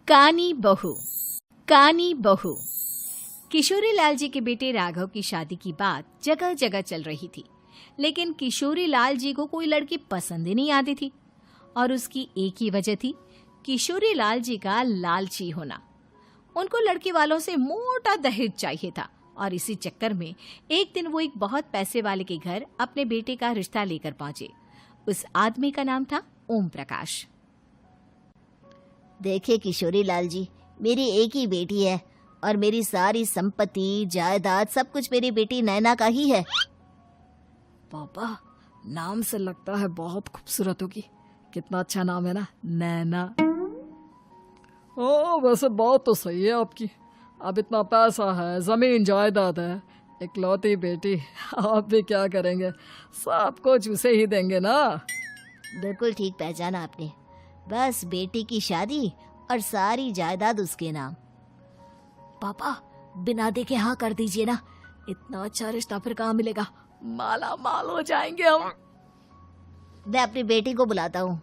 कानी बहू। कानी बहू। किशोरी लाल जी के बेटे राघव की शादी की बात जगह जगह चल रही थी, लेकिन किशोरी लाल जी को कोई लड़की पसंद ही नहीं आती थी। और उसकी एक ही वजह थी, किशोरी लाल जी का लालची होना। उनको लड़की वालों से मोटा दहेज चाहिए था और इसी चक्कर में एक दिन वो एक बहुत पैसे वाले के घर अपने बेटे का रिश्ता लेकर पहुंचे। उस आदमी का नाम था ओम प्रकाश। देखिए किशोरी लाल जी, मेरी एक ही बेटी है और मेरी सारी संपत्ति जायदाद सब कुछ मेरी बेटी नैना का ही है। पापा, नाम से लगता है बहुत खूबसूरत होगी। कितना अच्छा नाम है ना, नैना। ओ, वैसे बात तो सही है आपकी। अब इतना पैसा है, जमीन जायदाद है, इकलौती बेटी, आप भी क्या करेंगे? सब कुछ उसे ही देंगे ना। बिल्कुल ठीक पहचाना आपने। बस बेटी की शादी और सारी जायदाद उसके नाम। पापा, बिना देखे हाँ कर दीजिए ना। इतना अच्छा रिश्ता फिर कहाँ मिलेगा? माला माल हो जाएंगे हम। मैं अपनी बेटी को बुलाता हूँ।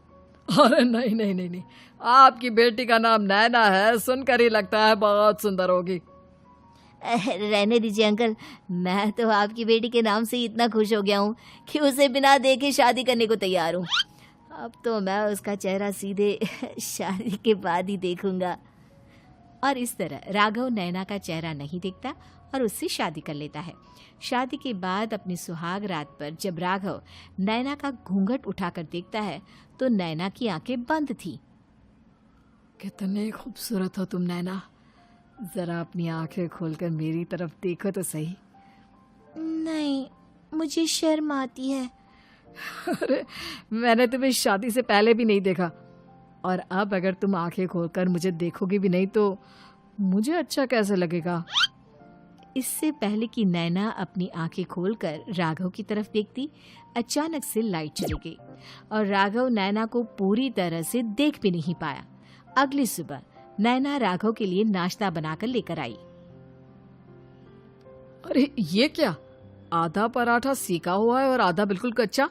अरे नहीं नहीं नहीं नहीं, आपकी बेटी का नाम नैना है, सुनकर ही लगता है बहुत सुंदर होगी। रहने दीजिए अंकल, मैं तो आपकी बेटी के नाम से ही इतना खुश हो गया हूँ कि उसे बिना देखे शादी करने को तैयार हूँ। अब तो मैं उसका चेहरा सीधे शादी के बाद ही देखूंगा। और इस तरह राघव नैना का चेहरा नहीं देखता और उससे शादी कर लेता है। शादी के बाद अपनी सुहाग रात पर जब राघव नैना का घूंघट उठाकर देखता है तो नैना की आंखें बंद थी। कितने खूबसूरत हो तुम नैना, जरा अपनी आंखें खोलकर मेरी तरफ देखो तो सही। नहीं, मुझे शर्म आती है। अरे, मैंने तुम्हें शादी से पहले भी नहीं देखा, और अब अगर तुम आंखें खोलकर मुझे देखोगी भी नहीं तो मुझे अच्छा कैसे लगेगा? इससे पहले कि नैना अपनी आंखें खोलकर राघव की तरफ देखती, अचानक से लाइट चली गई और राघव नैना को पूरी तरह से देख भी नहीं पाया। अगली सुबह नैना राघव के लिए नाश्ता बनाकर लेकर आई। अरे ये क्या, आधा पराठा सेका हुआ है और आधा बिल्कुल कच्चा।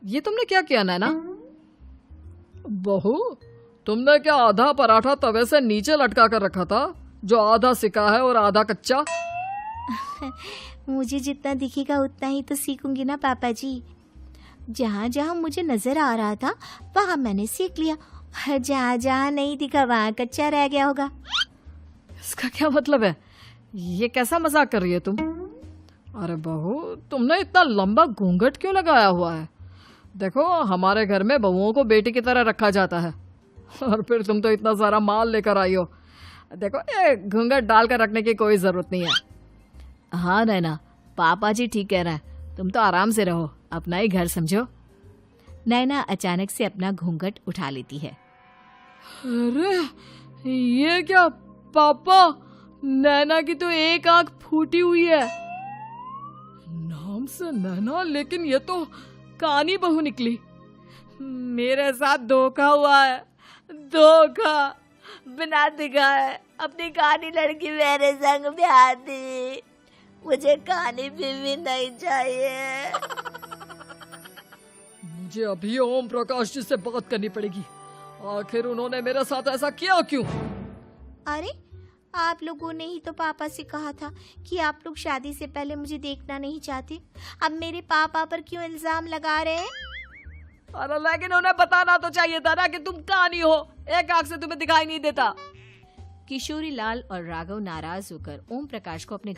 ये तुमने क्या किया नैना? बहू, तुमने क्या आधा पराठा तवे से नीचे लटका कर रखा था, जो आधा सेका है और आधा कच्चा? मुझे जितना दिखेगा उतना ही तो सीखूंगी ना पापा जी। जहाँ जहाँ मुझे नजर आ रहा था वहाँ मैंने सीख लिया, जहाँ जहाँ नहीं दिखा वहाँ कच्चा रह गया होगा। इसका क्या मतलब है? ये कैसा मजाक कर रही है तुम? अरे बहू, तुमने इतना लंबा घूंघट क्यों लगाया हुआ है? देखो, हमारे घर में बहुओं को बेटी की तरह रखा जाता है, और फिर तुम तो इतना सारा माल लेकर आई हो। देखो, ये घूंघट डालकर रखने की कोई जरूरत नहीं है। हाँ नैना, पापा जी ठीक कह रहे हैं, तुम तो आराम से रहो, अपना ही घर समझो। नैना अचानक से अपना घूंघट उठा लेती है। अरे ये क्या पापा, नैना की तो एक आंख फूटी हुई है। नाम से नैना, लेकिन ये तो कानी बहू निकली। मेरे साथ धोखा हुआ है, धोखा। बिना दिखाए अपनी कानी लड़की मेरे संग ब्याह दी। मुझे कानी बीवी नहीं चाहिए। मुझे अभी ओम प्रकाश जी से बात करनी पड़ेगी। आखिर उन्होंने मेरे साथ ऐसा किया क्यों? अरे, आप लोगों ने ही तो पापा से कहा था कि आप लोग शादी से पहले मुझे देखना नहीं चाहते। अब मेरे पापा पर क्यों इल्जाम लगा रहे हैं? अरे लेकिन उन्हें बताना तो चाहिए था ना कि तुम कानी हो, एक आंख से तुम्हें दिखाई नहीं देता। किशोरी लाल और राघव नाराज होकर ओम प्रकाश को अपने घर